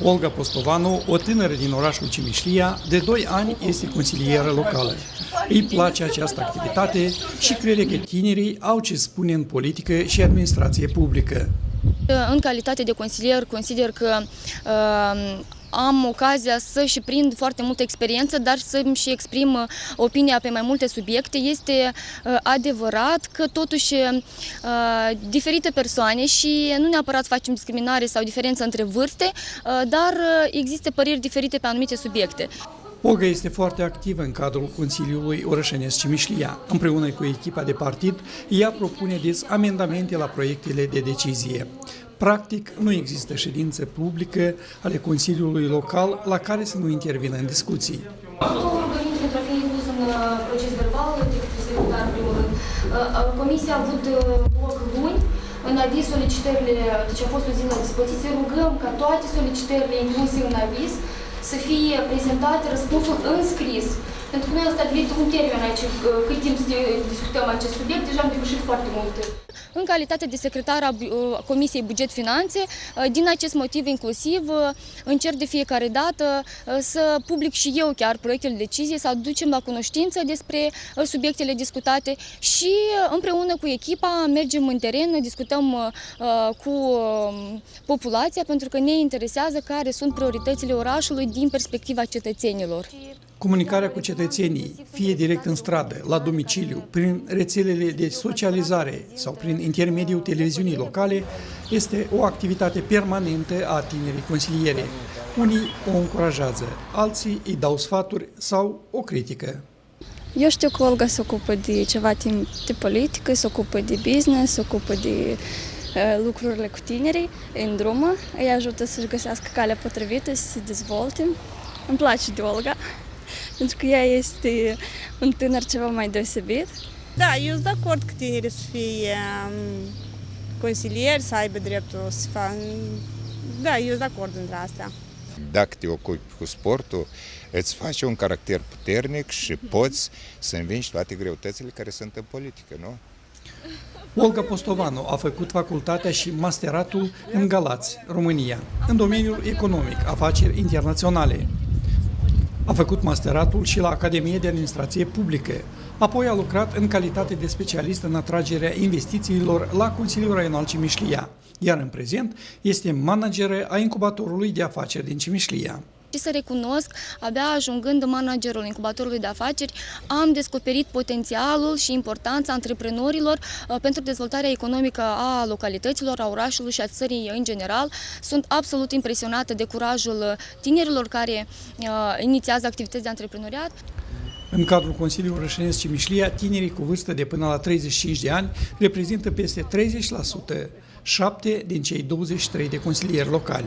Olga Postovanu, o tânără din orașul Cimișlia, de 2 ani este consilieră locală. Îi place această activitate și crede că tinerii au ce spune în politică și administrație publică. În calitate de consilier, consider că am ocazia să și prind foarte multă experiență, dar să-mi și exprim opinia pe mai multe subiecte. Este adevărat că totuși diferite persoane și nu neapărat facem discriminare sau diferență între vârste, dar există păreri diferite pe anumite subiecte. Olga este foarte activă în cadrul Consiliului Orășenesc Cimișlia. Împreună cu echipa de partid, ea propune des amendamente la proiectele de decizie. Practic, nu există ședință publică ale Consiliului Local la care să nu intervină în discuții. Comisia a avut loc luni. În aviz solicitările, deci a fost o zi la dispoziție, rugăm ca toate solicitările incluse în aviz să fie prezentate răspunsul în scris. Pentru că noi am stabilit un termen aici, cât timp să discutăm acest subiect, deja am depășit foarte multe. În calitate de secretar a Comisiei Buget Finanțe, din acest motiv inclusiv, încerc de fiecare dată să public și eu chiar proiectele de decizie, să aducem la cunoștință despre subiectele discutate și împreună cu echipa mergem în teren, discutăm cu populația pentru că ne interesează care sunt prioritățile orașului din perspectiva cetățenilor. Comunicarea cu cetățenii, fie direct în stradă, la domiciliu, prin rețelele de socializare sau prin intermediul televiziunii locale, este o activitate permanentă a tinerii consiliere. Unii o încurajează, alții îi dau sfaturi sau o critică. Eu știu că Olga se ocupă de ceva timp de politică, se ocupă de business, se ocupă de lucrurile cu tinerii în drumă, îi ajută să-și găsească calea potrivită, să se dezvolte. Îmi place de Olga, pentru că ea este un tânăr ceva mai deosebit. Da, eu sunt de acord că tinerii să fie consilieri, să aibă dreptul să facă. Da, eu sunt de acord între astea. Dacă te ocupi cu sportul, îți face un caracter puternic și poți să învingi toate greutățile care sunt în politică, nu? Olga Postovanu a făcut facultatea și masteratul în Galați, România, în domeniul economic, afaceri internaționale. A făcut masteratul și la Academie de Administrație Publică. Apoi a lucrat în calitate de specialist în atragerea investițiilor la Consiliul Raional Cimișlia, iar în prezent este manageră a incubatorului de afaceri din Cimișlia. Și să recunosc, abia ajungând managerul incubatorului de afaceri, am descoperit potențialul și importanța antreprenorilor pentru dezvoltarea economică a localităților, a orașului și a țării în general. Sunt absolut impresionată de curajul tinerilor care inițiază activități de antreprenoriat. În cadrul Consiliului Orășenesc Cimișlia, tinerii cu vârstă de până la 35 de ani reprezintă peste 30%, 7 din cei 23 de consilieri locali.